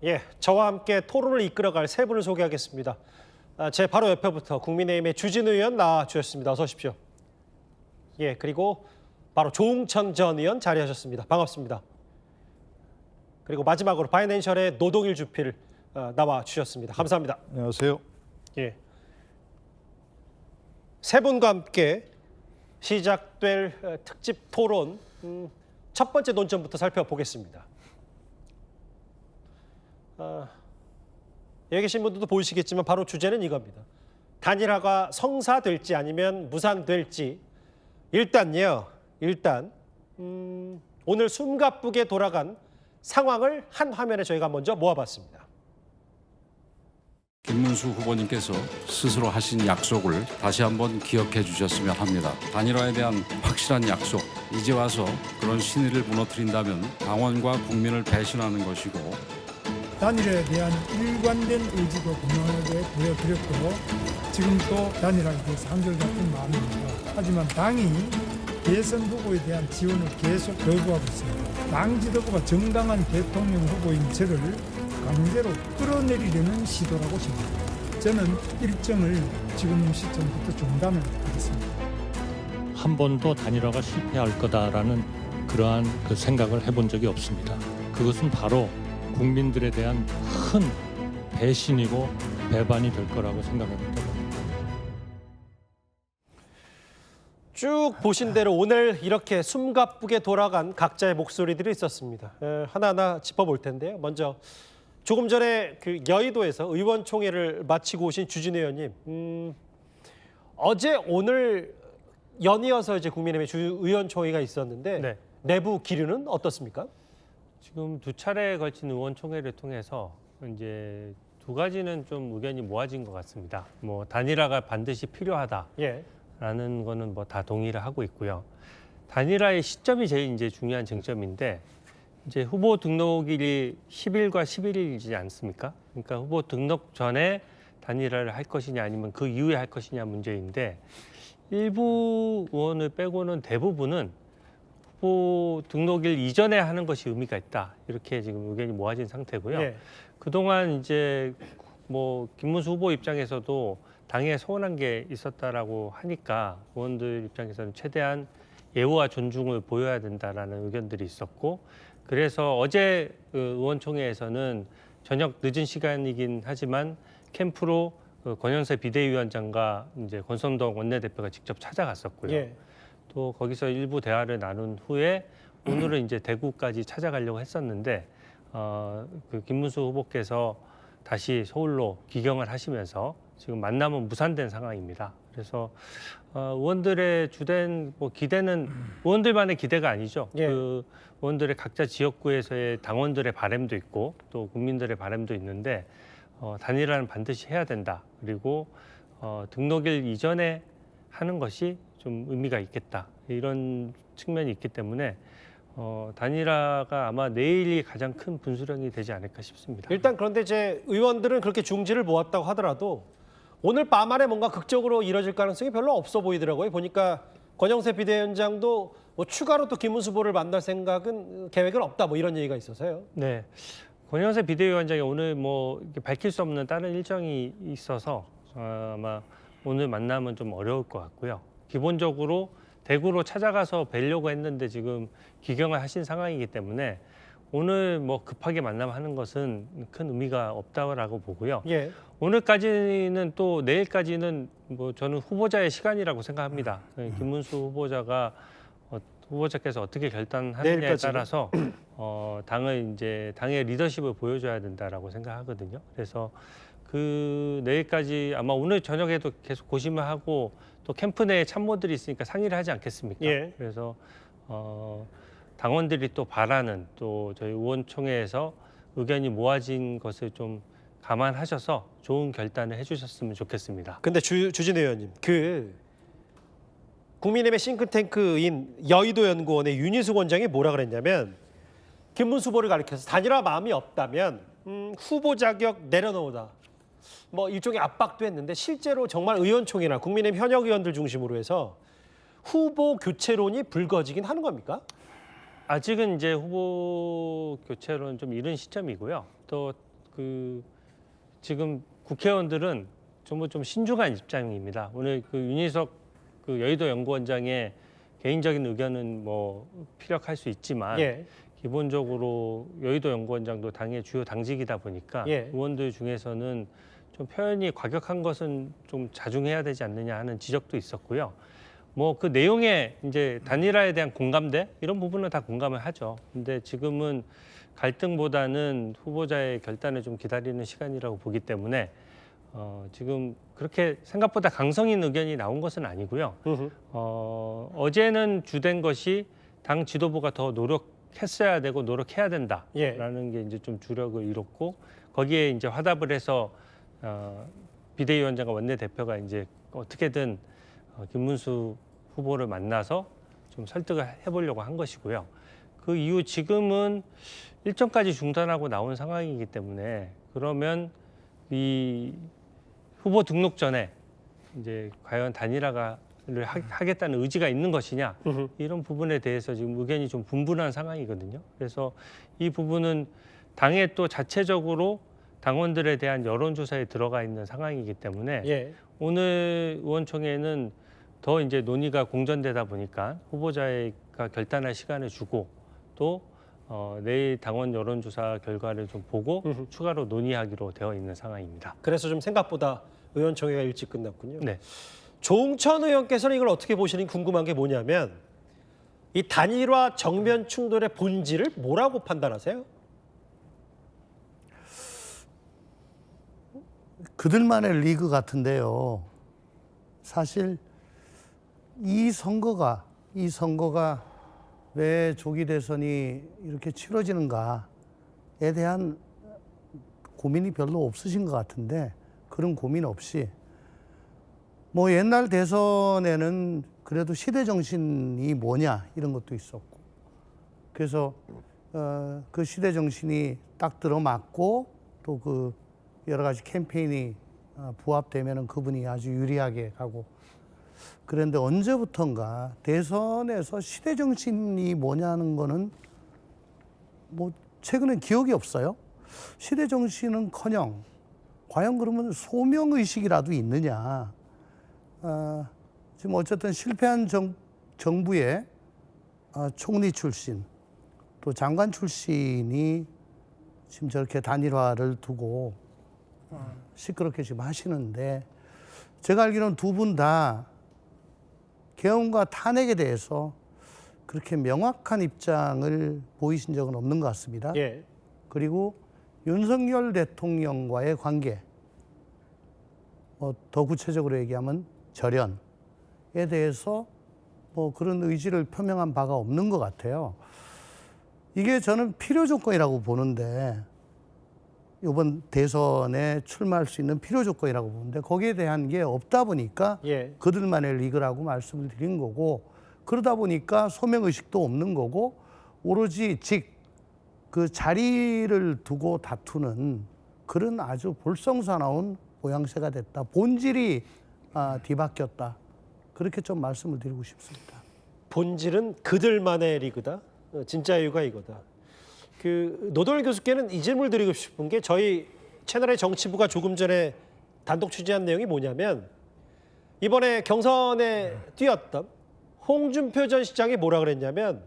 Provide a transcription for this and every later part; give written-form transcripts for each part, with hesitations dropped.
예, 저와 함께 토론을 이끌어갈 세 분을 소개하겠습니다. 제 바로 옆에부터 국민의힘의 주진우 의원 나와주셨습니다. 어서 오십시오. 예, 그리고 바로 조응천 전 의원 자리하셨습니다. 반갑습니다. 그리고 마지막으로 바이낸셜의 노동일 주필 나와주셨습니다. 감사합니다. 안녕하세요. 예, 세 분과 함께 시작될 특집 토론 첫 번째 논점부터 살펴보겠습니다. 여기 계신 분들도 보이시겠지만 바로 주제는 이겁니다. 단일화가 성사될지 아니면 무산될지 일단 오늘 숨가쁘게 돌아간 상황을 한 화면에 저희가 먼저 모아봤습니다. 김문수 후보님께서 스스로 하신 약속을 다시 한번 기억해 주셨으면 합니다. 단일화에 대한 확실한 약속, 이제 와서 그런 신의를 무너뜨린다면 당원과 국민을 배신하는 것이고 단일화에 대한 일관된 의지도 분명하게 보여드렸고 지금 또 단일화에 대해서 한결같은 마음입니다. 하지만 당이 대선 후보에 대한 지원을 계속 거부하고 있습니다. 당 지도부가 정당한 대통령 후보인 저를 강제로 끌어내리려는 시도라고 생각합니다. 저는 일정을 지금 시점부터 중단을 하겠습니다. 한 번도 단일화가 실패할 거다라는 그러한 생각을 해본 적이 없습니다. 그것은 바로 국민들에 대한 큰 배신이고 배반이 될 거라고 생각합니다. 쭉 보신 대로 오늘 이렇게 숨가쁘게 돌아간 각자의 목소리들이 있었습니다. 하나하나 짚어볼 텐데요. 먼저 조금 전에 그 여의도에서 의원총회를 마치고 오신 주진우 의원님, 어제 오늘 연이어서 이제 국민의힘의 의원총회가 있었는데 네. 내부 기류는 어떻습니까? 지금 두 차례에 걸친 의원총회를 통해서 이제 두 가지는 좀 의견이 모아진 것 같습니다. 뭐 단일화가 반드시 필요하다라는 예. 거는 뭐 다 동의를 하고 있고요. 단일화의 시점이 제일 이제 중요한 쟁점인데 이제 후보 등록일이 10일과 11일이지 않습니까? 그러니까 후보 등록 전에 단일화를 할 것이냐 아니면 그 이후에 할 것이냐 문제인데 일부 의원을 빼고는 대부분은 후보 등록일 이전에 하는 것이 의미가 있다. 이렇게 지금 의견이 모아진 상태고요. 예. 그동안 이제 뭐 김문수 후보 입장에서도 당에 소원한 게 있었다라고 하니까 의원들 입장에서는 최대한 예우와 존중을 보여야 된다라는 의견들이 있었고 그래서 어제 의원총회에서는 저녁 늦은 시간이긴 하지만 캠프로 권영세 비대위원장과 이제 권선동 원내대표가 직접 찾아갔었고요. 예. 또 거기서 일부 대화를 나눈 후에 오늘은 이제 대구까지 찾아가려고 했었는데 그 김문수 후보께서 다시 서울로 귀경을 하시면서 지금 만남은 무산된 상황입니다. 그래서 의원들의 주된 뭐 기대는 의원들만의 기대가 아니죠. 예. 그 의원들의 각자 지역구에서의 당원들의 바람도 있고 또 국민들의 바람도 있는데 단일화는 반드시 해야 된다. 그리고 등록일 이전에 하는 것이 좀 의미가 있겠다. 이런 측면이 있기 때문에 단일화가 아마 내일이 가장 큰 분수령이 되지 않을까 싶습니다. 일단 그런데 이제 의원들은 그렇게 중지를 모았다고 하더라도 오늘 밤 안에 뭔가 극적으로 이뤄질 가능성이 별로 없어 보이더라고요. 보니까 권영세 비대위원장도 뭐 추가로 또 김문수 후보를 만날 생각은 계획은 없다 뭐 이런 얘기가 있어서요. 네, 권영세 비대위원장이 오늘 뭐 이렇게 밝힐 수 없는 다른 일정이 있어서 아마 오늘 만남은 좀 어려울 것 같고요. 기본적으로 대구로 찾아가서 뵈려고 했는데 지금 귀경을 하신 상황이기 때문에 오늘 뭐 급하게 만남하는 것은 큰 의미가 없다고 보고요. 예. 오늘까지는 또 내일까지는 뭐 저는 후보자의 시간이라고 생각합니다. 김문수 후보자께서 어떻게 결단하느냐에 내일까지는? 따라서 당을 이제 당의 리더십을 보여줘야 된다라고 생각하거든요. 그래서 그 내일까지 아마 오늘 저녁에도 계속 고심을 하고 또 캠프 내에 참모들이 있으니까 상의를 하지 않겠습니까? 예. 그래서 당원들이 또 바라는 또 저희 의원총회에서 의견이 모아진 것을 좀 감안하셔서 좋은 결단을 해주셨으면 좋겠습니다. 근데 주진우 의원님, 그 국민의힘의 싱크탱크인 여의도연구원의 윤희숙 원장이 뭐라 그랬냐면 김문수 후보를 가리켜서 단일화 마음이 없다면 후보 자격 내려놓으다. 뭐 일종의 압박도 했는데 실제로 정말 의원총회나 국민의힘 현역 의원들 중심으로 해서 후보 교체론이 불거지긴 하는 겁니까? 아직은 이제 후보 교체로는 좀 이른 시점이고요. 또 그 지금 국회의원들은 전부 좀 신중한 입장입니다. 오늘 그 윤희석 그 여의도 연구원장의 개인적인 의견은 뭐 피력할 수 있지만 예. 기본적으로 여의도 연구원장도 당의 주요 당직이다 보니까 예. 의원들 중에서는 좀 표현이 과격한 것은 좀 자중해야 되지 않느냐 하는 지적도 있었고요. 뭐 그 내용에 이제 단일화에 대한 공감대 이런 부분은 다 공감을 하죠. 근데 지금은 갈등보다는 후보자의 결단을 좀 기다리는 시간이라고 보기 때문에 지금 그렇게 생각보다 강성 있는 의견이 나온 것은 아니고요. 어제는 주된 것이 당 지도부가 더 노력했어야 되고 노력해야 된다라는 게 이제 좀 주력을 이뤘고 거기에 이제 화답을 해서 비대위원장과 원내대표가 이제 어떻게든 김문수 후보를 만나서 좀 설득을 해보려고 한 것이고요. 그 이후 지금은 일정까지 중단하고 나온 상황이기 때문에 그러면 이 후보 등록 전에 이제 과연 단일화를 하겠다는 의지가 있는 것이냐 이런 부분에 대해서 지금 의견이 좀 분분한 상황이거든요. 그래서 이 부분은 당에 또 자체적으로 당원들에 대한 여론조사에 들어가 있는 상황이기 때문에 예. 오늘 의원총회는 더 이제 논의가 공전되다 보니까 후보자가 결단할 시간을 주고 또 내일 당원 여론조사 결과를 좀 보고 추가로 논의하기로 되어 있는 상황입니다. 그래서 좀 생각보다 의원총회가 일찍 끝났군요. 네. 조응천 의원께서는 이걸 어떻게 보시는지 궁금한 게 뭐냐면 이 단일화 정면 충돌의 본질을 뭐라고 판단하세요? 그들만의 리그 같은데요. 사실 이 선거가 왜 조기 대선이 이렇게 치러지는가에 대한 고민이 별로 없으신 것 같은데 그런 고민 없이 뭐 옛날 대선에는 그래도 시대 정신이 뭐냐 이런 것도 있었고 그래서 그 시대 정신이 딱 들어맞고 또 그 여러 가지 캠페인이 부합되면은 그분이 아주 유리하게 가고 그런데 언제부턴가 대선에서 시대 정신이 뭐냐는 거는 뭐 최근에 기억이 없어요. 시대 정신은커녕 과연 그러면 소명 의식이라도 있느냐? 지금 어쨌든 실패한 정부의 총리 출신 또 장관 출신이 지금 저렇게 단일화를 두고 시끄럽게 지금 하시는데 제가 알기로는 두 분 다 계엄과 탄핵에 대해서 그렇게 명확한 입장을 보이신 적은 없는 것 같습니다. 예. 그리고 윤석열 대통령과의 관계, 더 구체적으로 얘기하면 절연에 대해서 뭐 그런 의지를 표명한 바가 없는 것 같아요. 이게 저는 필요 조건이라고 보는데 이번 대선에 출마할 수 있는 필요 조건이라고 보는데 거기에 대한 게 없다 보니까 예. 그들만의 리그라고 말씀을 드린 거고 그러다 보니까 소명의식도 없는 거고 오로지 그 자리를 두고 다투는 그런 아주 볼썽사나운 모양새가 됐다. 본질이 뒤바뀌었다. 그렇게 좀 말씀을 드리고 싶습니다. 본질은 그들만의 리그다. 진짜 이유가 이거다. 그 노동일 교수께는 이 질문을 드리고 싶은 게 저희 채널의 정치부가 조금 전에 단독 취재한 내용이 뭐냐면 이번에 경선에 뛰었던 홍준표 전 시장이 뭐라 그랬냐면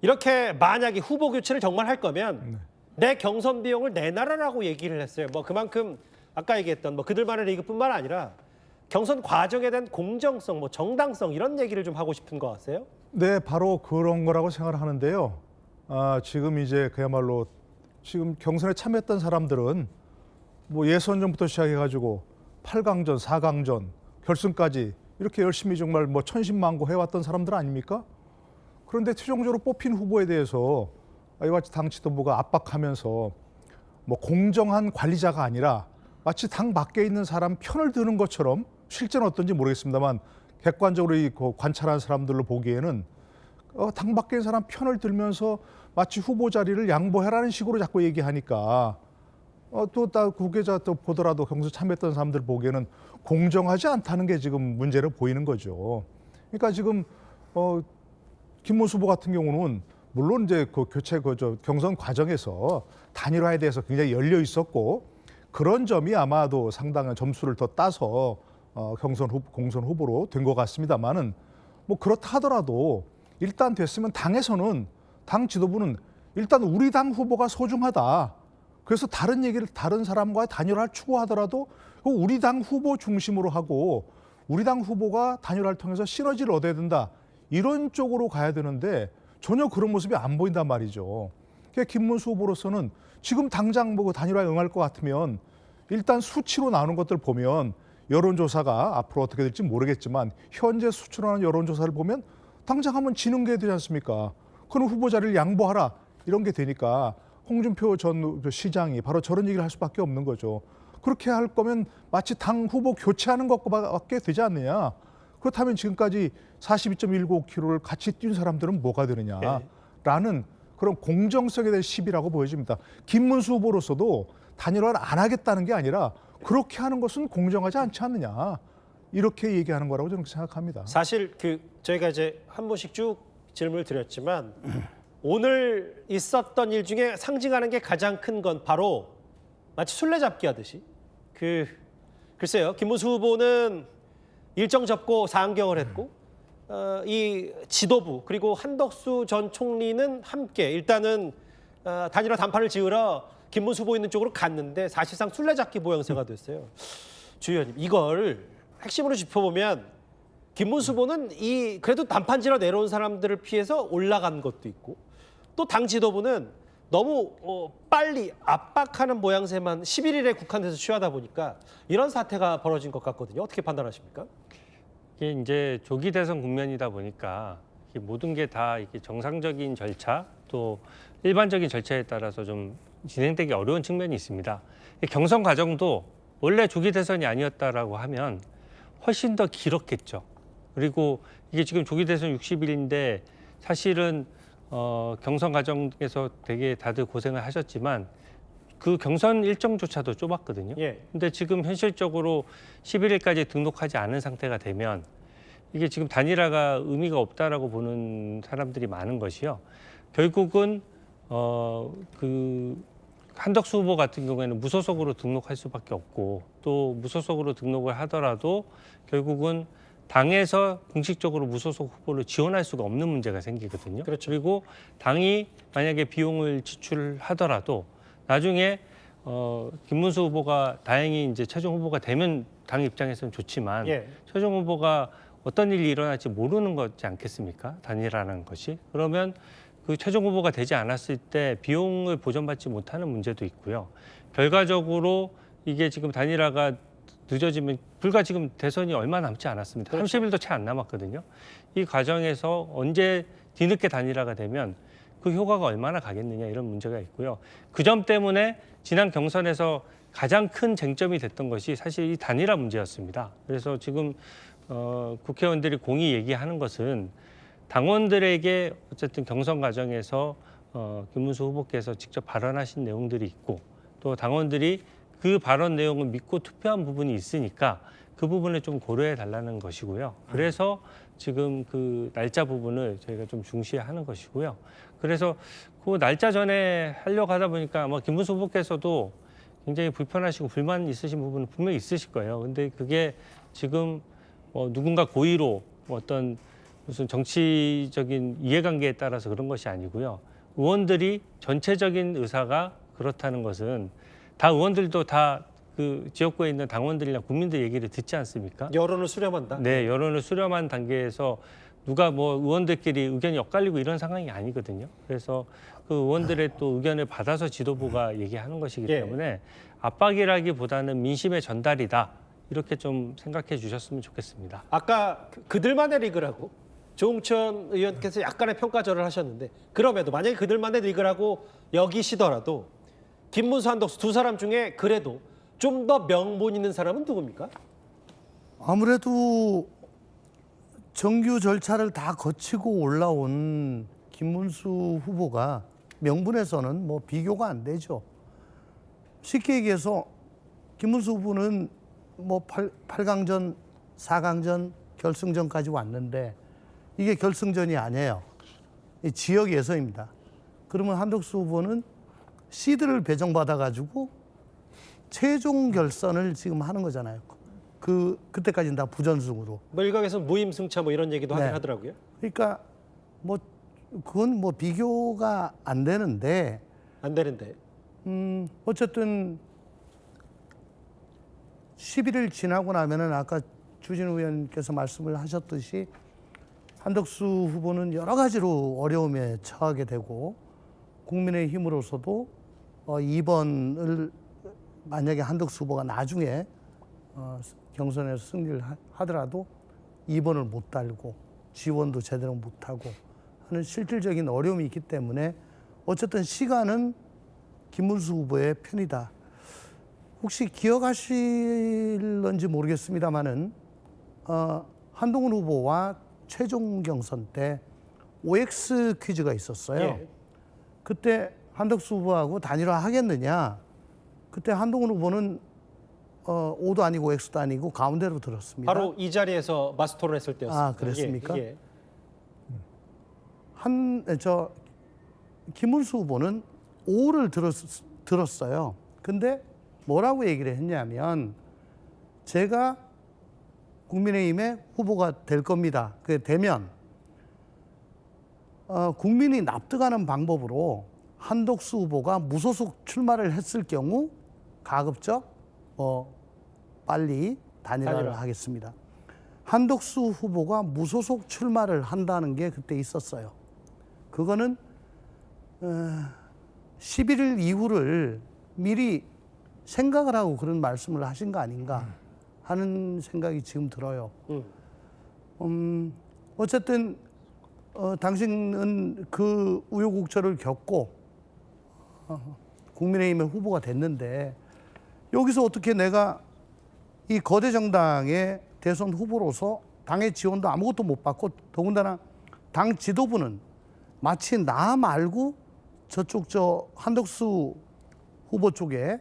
이렇게 만약에 후보 교체를 정말 할 거면 내 경선 비용을 내놔라라고 얘기를 했어요. 뭐 그만큼 아까 얘기했던 뭐 그들만의 리그뿐만 아니라 경선 과정에 대한 공정성, 뭐 정당성 이런 얘기를 좀 하고 싶은 것 같아요. 네, 바로 그런 거라고 생각을 하는데요. 지금 이제 그야말로 지금 경선에 참여했던 사람들은 뭐 예선전부터 시작해가지고 8강전, 4강전, 결승까지 이렇게 열심히 정말 뭐 천신만고 해왔던 사람들 아닙니까? 그런데 최종적으로 뽑힌 후보에 대해서 이와 같이 당 지도부가 압박하면서 뭐 공정한 관리자가 아니라 마치 당 밖에 있는 사람 편을 드는 것처럼 실제는 어떤지 모르겠습니다만 객관적으로 관찰한 사람들로 보기에는 당 밖에 있는 사람 편을 들면서 마치 후보 자리를 양보해라는 식으로 자꾸 얘기하니까 또 후계자 또 보더라도 경선 참여했던 사람들 보기에는 공정하지 않다는 게 지금 문제로 보이는 거죠. 그러니까 지금 김문수 후보 같은 경우는 물론 이제 그 교체 경선 과정에서 단일화에 대해서 굉장히 열려 있었고 그런 점이 아마도 상당한 점수를 더 따서 공선 후보로 된 것 같습니다만은 뭐 그렇다 하더라도 일단 됐으면 당에서는 당 지도부는 일단 우리 당 후보가 소중하다. 그래서 다른 얘기를 다른 사람과의 단일화를 추구하더라도 우리 당 후보 중심으로 하고 우리 당 후보가 단일화를 통해서 시너지를 얻어야 된다. 이런 쪽으로 가야 되는데 전혀 그런 모습이 안 보인단 말이죠. 그러니까 김문수 후보로서는 지금 당장 뭐 단일화에 응할 것 같으면 일단 수치로 나오는 것들 보면 여론조사가 앞으로 어떻게 될지 모르겠지만 현재 수치로 나오는 여론조사를 보면 당장 한번 지는 게 되지 않습니까? 그럼 후보 자리를 양보하라 이런 게 되니까 홍준표 전 시장이 바로 저런 얘기를 할 수밖에 없는 거죠. 그렇게 할 거면 마치 당 후보 교체하는 것밖에 되지 않느냐. 그렇다면 지금까지 42.195km를 같이 뛴 사람들은 뭐가 되느냐라는 그런 공정성에 대한 시비라고 보여집니다. 김문수 후보로서도 단일화를 안 하겠다는 게 아니라 그렇게 하는 것은 공정하지 않지 않느냐. 이렇게 얘기하는 거라고 저는 생각합니다. 사실 저희가 이제 한 번씩 쭉 질문을 드렸지만 오늘 있었던 일 중에 상징하는 게 가장 큰 건 바로 마치 술래잡기 하듯이 글쎄요. 김문수 후보는 일정 접고 사안경을 했고 이 지도부 그리고 한덕수 전 총리는 함께 일단은 단일화 단판을 지으러 김문수 후보 있는 쪽으로 갔는데 사실상 술래잡기 모양새가 됐어요. 주 의원님 이걸 핵심으로 짚어보면 김문수 후보는 그래도 단판지러 내려온 사람들을 피해서 올라간 것도 있고 또 당 지도부는 너무 빨리 압박하는 모양새만 11일에 국한돼서 취하다 보니까 이런 사태가 벌어진 것 같거든요. 어떻게 판단하십니까? 이게 이제 조기 대선 국면이다 보니까 모든 게 다 정상적인 절차 또 일반적인 절차에 따라서 좀 진행되기 어려운 측면이 있습니다. 경선 과정도 원래 조기 대선이 아니었다라고 하면 훨씬 더 길었겠죠. 그리고 이게 지금 조기 대선 60일인데 사실은 경선 과정에서 되게 다들 고생을 하셨지만 그 경선 일정조차도 좁았거든요. 예. 근데 지금 현실적으로 11일까지 등록하지 않은 상태가 되면 이게 지금 단일화가 의미가 없다라고 보는 사람들이 많은 것이요. 결국은 한덕수 후보 같은 경우에는 무소속으로 등록할 수밖에 없고 또 무소속으로 등록을 하더라도 결국은 당에서 공식적으로 무소속 후보를 지원할 수가 없는 문제가 생기거든요. 그렇죠. 그리고 당이 만약에 비용을 지출하더라도 나중에 김문수 후보가 다행히 이제 최종 후보가 되면 당 입장에서는 좋지만 예. 최종 후보가 어떤 일이 일어날지 모르는 거지 않겠습니까? 단일화라는 것이. 그러면 그 최종 후보가 되지 않았을 때 비용을 보전받지 못하는 문제도 있고요. 결과적으로 이게 지금 단일화가 늦어지면 불과 지금 대선이 얼마 남지 않았습니다. 그렇죠. 30일도 채 안 남았거든요. 이 과정에서 언제 뒤늦게 단일화가 되면 그 효과가 얼마나 가겠느냐 이런 문제가 있고요. 그 점 때문에 지난 경선에서 가장 큰 쟁점이 됐던 것이 사실 이 단일화 문제였습니다. 그래서 지금 국회의원들이 공히 얘기하는 것은 당원들에게 어쨌든 경선 과정에서 김문수 후보께서 직접 발언하신 내용들이 있고 또 당원들이 그 발언 내용을 믿고 투표한 부분이 있으니까 그 부분을 좀 고려해 달라는 것이고요. 그래서 지금 그 날짜 부분을 저희가 좀 중시하는 것이고요. 그래서 그 날짜 전에 하려고 하다 보니까 아마 김문수 후보께서도 굉장히 불편하시고 불만 있으신 부분은 분명히 있으실 거예요. 근데 그게 지금 누군가 고의로 어떤 무슨 정치적인 이해관계에 따라서 그런 것이 아니고요. 의원들이 전체적인 의사가 그렇다는 것은 다 의원들도 다 그 지역구에 있는 당원들이나 국민들 얘기를 듣지 않습니까? 여론을 수렴한다. 네, 여론을 수렴한 단계에서 누가 의원들끼리 의견이 엇갈리고 이런 상황이 아니거든요. 그래서 그 의원들의 또 의견을 받아서 지도부가 얘기하는 것이기 예. 때문에 압박이라기보다는 민심의 전달이다. 이렇게 좀 생각해 주셨으면 좋겠습니다. 아까 그들만의 리그라고 조홍천 의원께서 약간의 평가절을 하셨는데 그럼에도 만약에 그들만의 리그라고 여기시더라도 김문수 한덕수 두 사람 중에 그래도 좀 더 명분 있는 사람은 누굽니까? 아무래도 정규 절차를 다 거치고 올라온 김문수 후보가 명분에서는 뭐 비교가 안 되죠. 쉽게 얘기해서 김문수 후보는 뭐 8강전, 4강전, 결승전까지 왔는데 이게 결승전이 아니에요. 이 지역 예선입니다. 그러면 한덕수 후보는 시드를 배정받아가지고 최종 결선을 지금 하는 거잖아요. 그때까지는 다 부전승으로. 뭐 일각에서는 무임승차 뭐 이런 얘기도 하긴 네. 하더라고요. 그러니까 뭐 그건 뭐 비교가 안 되는데 안 되는데. 어쨌든 11일 지나고 나면은 아까 주진우 의원께서 말씀을 하셨듯이 한덕수 후보는 여러 가지로 어려움에 처하게 되고 국민의힘으로서도 2번을 만약에 한덕수 후보가 나중에 경선에서 승리를 하더라도 2번을 못 달고 지원도 제대로 못하고 하는 실질적인 어려움이 있기 때문에 어쨌든 시간은 김문수 후보의 편이다. 혹시 기억하실런지 모르겠습니다만은 한동훈 후보와 최종 경선 때 OX 퀴즈가 있었어요. 예. 그때 한덕수 후보하고 단일화 하겠느냐. 그때 한동훈 후보는 O도 아니고 X도 아니고 가운데로 들었습니다. 바로 이 자리에서 마스토를 했을 때였습니다. 아, 그랬습니까? 예. 김문수 후보는 O를 들었어요. 근데 뭐라고 얘기를 했냐면 제가 국민의힘의 후보가 될 겁니다. 그게 되면 국민이 납득하는 방법으로 한덕수 후보가 무소속 출마를 했을 경우 가급적 빨리 단일화를 하겠습니다. 한덕수 후보가 무소속 출마를 한다는 게 그때 있었어요. 그거는 11일 이후를 미리 생각을 하고 그런 말씀을 하신 거 아닌가 하는 생각이 지금 들어요. 어쨌든 당신은 그 우여곡절을 겪고 국민의힘의 후보가 됐는데 여기서 어떻게 내가 이 거대 정당의 대선 후보로서 당의 지원도 아무것도 못 받고 더군다나 당 지도부는 마치 나 말고 저쪽 한덕수 후보 쪽에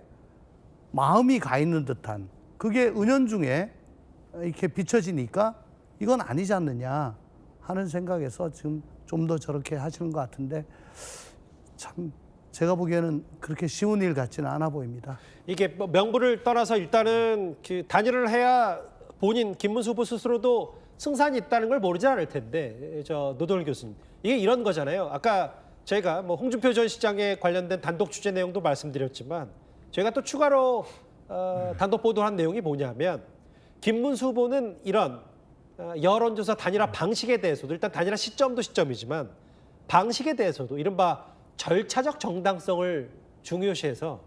마음이 가 있는 듯한 그게 은연중에 이렇게 비춰지니까 이건 아니지 않느냐 하는 생각에서 지금 좀 더 저렇게 하시는 것 같은데 참 제가 보기에는 그렇게 쉬운 일 같지는 않아 보입니다. 이게 뭐 명분을 떠나서 일단은 그 단일화를 해야 본인 김문수 후보 스스로도 승산이 있다는 걸 모르지 않을 텐데 노돌 교수님 이게 이런 거잖아요. 아까 저희가 뭐 홍준표 전 시장에 관련된 단독 취재 내용도 말씀드렸지만 저희가 또 추가로 단독 보도한 내용이 뭐냐면 김문수 후보는 이런 여론조사 단일화 방식에 대해서도 일단 단일화 시점도 시점이지만 방식에 대해서도 이른바 절차적 정당성을 중요시해서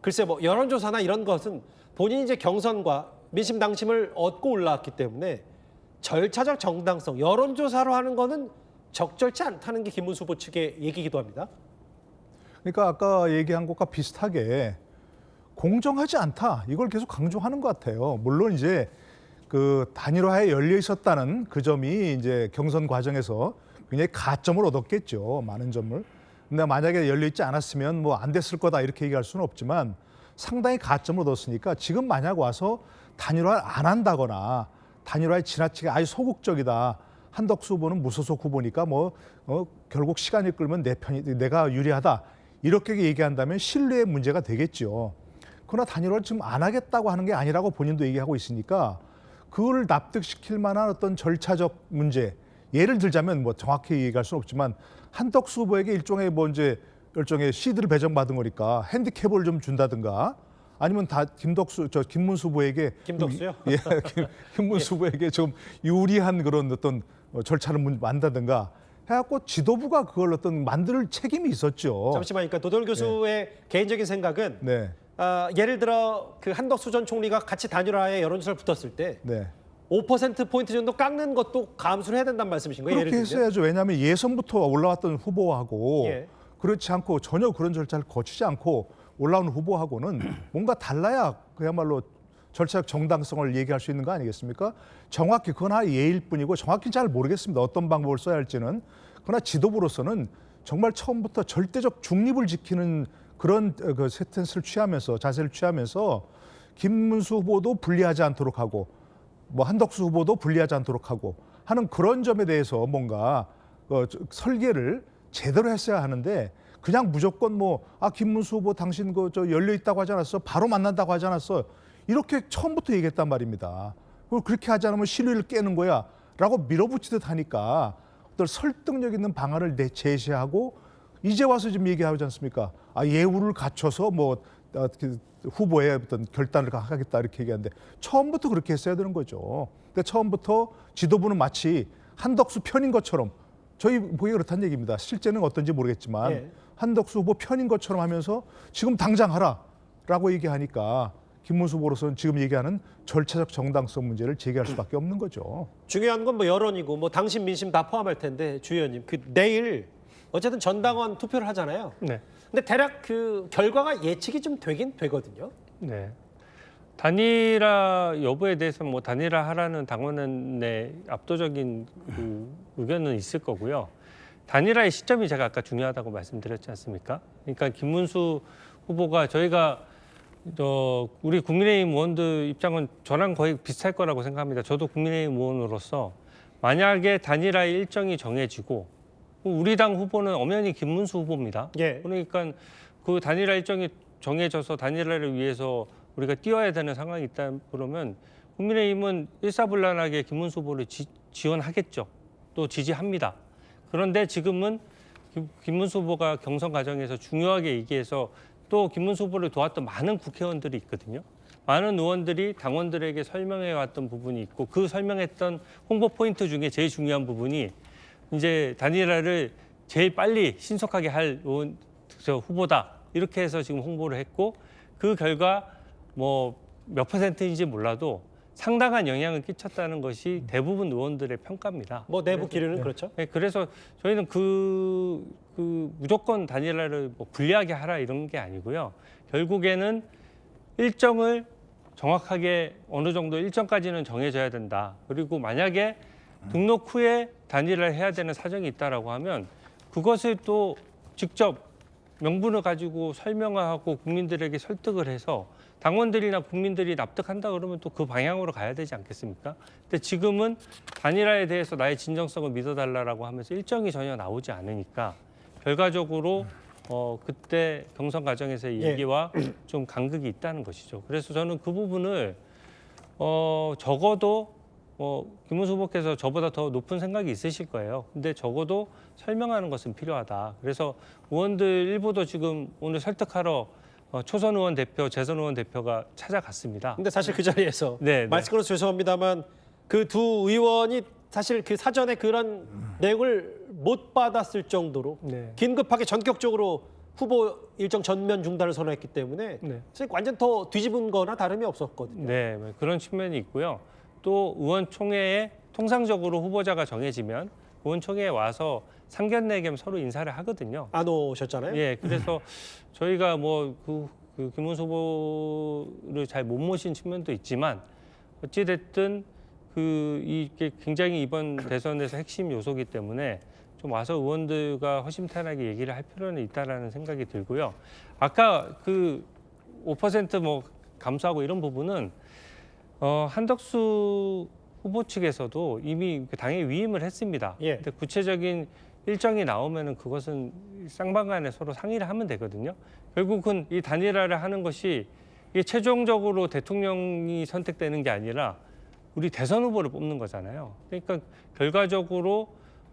글쎄 뭐 여론조사나 이런 것은 본인이 이제 경선과 민심 당심을 얻고 올라왔기 때문에 절차적 정당성 여론조사로 하는 거는 적절치 않다는 게 김문수 후보 측의 얘기이기도 합니다. 그러니까 아까 얘기한 것과 비슷하게 공정하지 않다 이걸 계속 강조하는 것 같아요. 물론 이제 그 단일화에 열려 있었다는 그 점이 이제 경선 과정에서 굉장히 가점을 얻었겠죠. 많은 점을. 근데 만약에 열려 있지 않았으면 뭐 안 됐을 거다 이렇게 얘기할 수는 없지만 상당히 가점을 얻었으니까 지금 만약 와서 단일화를 안 한다거나 단일화에 지나치게 아주 소극적이다. 한덕수 후보는 무소속 후보니까 결국 시간이 끌면 내가 유리하다. 이렇게 얘기한다면 신뢰의 문제가 되겠죠. 그러나 단일화를 지금 안 하겠다고 하는 게 아니라고 본인도 얘기하고 있으니까 그걸 납득시킬 만한 어떤 절차적 문제. 예를 들자면 뭐 정확히 얘기할 수는 없지만 한덕수 후보에게 일종의 일종의 시드를 배정받은 거니까 핸디캡을 좀 준다든가 아니면 김문수 후보에게 김덕수요? 예, 김문수 후보에게 좀 유리한 그런 어떤 절차를 만다든가 해갖고 지도부가 그걸 어떤 만들 책임이 있었죠. 잠시만, 그러니까 노돌 교수의 개인적인 생각은 네. 예를 들어 그 한덕수 전 총리가 같이 단일화에 여론조사를 붙었을 때 네. 5%포인트 정도 깎는 것도 감수를 해야 된다는 말씀이신 거예요? 그렇게 했어야죠. 왜냐하면 예선부터 올라왔던 후보하고 예. 그렇지 않고 전혀 그런 절차를 거치지 않고 올라오는 후보하고는 뭔가 달라야 그야말로 절차적 정당성을 얘기할 수 있는 거 아니겠습니까? 정확히 그건 하나의 예일 뿐이고 정확히 잘 모르겠습니다. 어떤 방법을 써야 할지는. 그러나 지도부로서는 정말 처음부터 절대적 중립을 지키는 그런 그 스탠스를 취하면서 자세를 취하면서 김문수 후보도 불리하지 않도록 하고 뭐 한덕수 후보도 불리하지 않도록 하고 하는 그런 점에 대해서 뭔가 설계를 제대로 했어야 하는데 그냥 무조건 김문수 후보 당신 열려 있다고 하지 않았어? 바로 만난다고 하지 않았어? 이렇게 처음부터 얘기했단 말입니다. 그걸 그렇게 하지 않으면 신뢰를 깨는 거야 라고 밀어붙이듯 하니까 어떤 설득력 있는 방안을 제시하고 이제 와서 지금 얘기하지 않습니까? 예우를 갖춰서 후보의 어떤 결단을 하겠다 이렇게 얘기하는데 처음부터 그렇게 했어야 되는 거죠. 그러니까 처음부터 지도부는 마치 한덕수 편인 것처럼 저희 보기에 그렇다는 얘기입니다. 실제는 어떤지 모르겠지만 예. 한덕수 후보 편인 것처럼 하면서 지금 당장 하라라고 얘기하니까 김문수 후보로서는 지금 얘기하는 절차적 정당성 문제를 제기할 수밖에 없는 거죠. 중요한 건 여론이고 당신 민심 다 포함할 텐데 주 의원님 내일 어쨌든 전당원 투표를 하잖아요. 네. 근데 대략 그 결과가 예측이 좀 되긴 되거든요. 네. 단일화 여부에 대해서 단일화 하라는 당원의 압도적인 그 의견은 있을 거고요. 단일화의 시점이 제가 아까 중요하다고 말씀드렸지 않습니까? 그러니까 김문수 후보가 저희가 우리 국민의힘 의원들 입장은 저랑 거의 비슷할 거라고 생각합니다. 저도 국민의힘 의원으로서 만약에 단일화의 일정이 정해지고 우리 당 후보는 엄연히 김문수 후보입니다. 예. 그러니까 그 단일화 일정이 정해져서 단일화를 위해서 우리가 뛰어야 되는 상황이 있다 그러면 국민의힘은 일사불란하게 김문수 후보를 지원하겠죠. 또 지지합니다. 그런데 지금은 김문수 후보가 경선 과정에서 중요하게 얘기해서 또 김문수 후보를 도왔던 많은 국회의원들이 있거든요. 많은 의원들이 당원들에게 설명해 왔던 부분이 있고 그 설명했던 홍보 포인트 중에 제일 중요한 부분이 이제 단일화를 제일 빨리 신속하게 할 후보다. 이렇게 해서 지금 홍보를 했고 그 결과 몇 %인지 몰라도 상당한 영향을 끼쳤다는 것이 대부분 의원들의 평가입니다. 내부 기류는 그렇죠. 네, 그래서 저희는 그 무조건 단일화를 불리하게 하라 이런 게 아니고요. 결국에는 일정을 정확하게 어느 정도 일정까지는 정해져야 된다. 그리고 만약에 등록 후에 단일화를 해야 되는 사정이 있다라고 하면 그것을 또 직접 명분을 가지고 설명하고 국민들에게 설득을 해서 당원들이나 국민들이 납득한다 그러면 또 그 방향으로 가야 되지 않겠습니까? 근데 지금은 단일화에 대해서 나의 진정성을 믿어달라고 하면서 일정이 전혀 나오지 않으니까 결과적으로 그때 경선 과정에서의 얘기와 좀 간극이 있다는 것이죠. 그래서 저는 그 부분을 적어도 김문수 후보께서 저보다 더 높은 생각이 있으실 거예요. 근데 적어도 설명하는 것은 필요하다. 그래서 의원들 일부도 지금 오늘 설득하러 초선 의원 대표, 재선 의원 대표가 찾아갔습니다. 근데 사실 그 자리에서 네. 말씀 끊어서 죄송합니다만 그 두 의원이 사실 그 사전에 그런 내용을 못 받았을 정도로 네. 긴급하게 전격적으로 후보 일정 전면 중단을 선언했기 때문에 네. 사실 완전 더 뒤집은 거나 다름이 없었거든요. 네, 그런 측면이 있고요. 또 의원총회에 통상적으로 후보자가 정해지면 의원총회에 와서 상견례 겸 서로 인사를 하거든요. 안 오셨잖아요. 예, 그래서 저희가 그 김문수 후보를 잘 못 모신 측면도 있지만 어찌 됐든 이게 굉장히 이번 대선에서 핵심 요소기 때문에 좀 와서 의원들과 허심탄회하게 얘기를 할 필요는 있다라는 생각이 들고요. 아까 5% 감수하고 이런 부분은 한덕수 후보 측에서도 이미 당에 위임을 했습니다. 예. 근데 구체적인 일정이 나오면은 그것은 쌍방간에 서로 상의를 하면 되거든요. 결국은 이 단일화를 하는 것이 이게 최종적으로 대통령이 선택되는 게 아니라 우리 대선 후보를 뽑는 거잖아요. 그러니까 결과적으로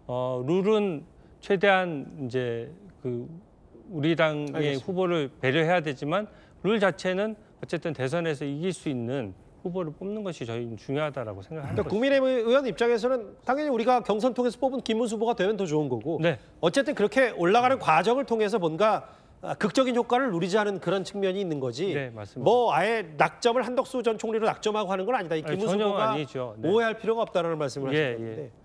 룰은 최대한 이제 우리 당의 알겠습니다. 후보를 배려해야 되지만 룰 자체는 어쨌든 대선에서 이길 수 있는 후보를 뽑는 것이 저희는 중요하다라고 생각합니다. 그러니까 국민의힘 의원 입장에서는 당연히 우리가 경선 통해서 뽑은 김문수 후보가 되면 더 좋은 거고 네. 어쨌든 그렇게 올라가는 과정을 통해서 뭔가 극적인 효과를 누리지 않은 그런 측면이 있는 거지. 네, 맞습니다. 아예 낙점을 한덕수 전 총리로 낙점하고 하는 건 아니다. 이 아니, 김문수 전혀 후보가 아니죠. 네. 오해할 필요가 없다는 말씀을 예, 하셨는데. 예.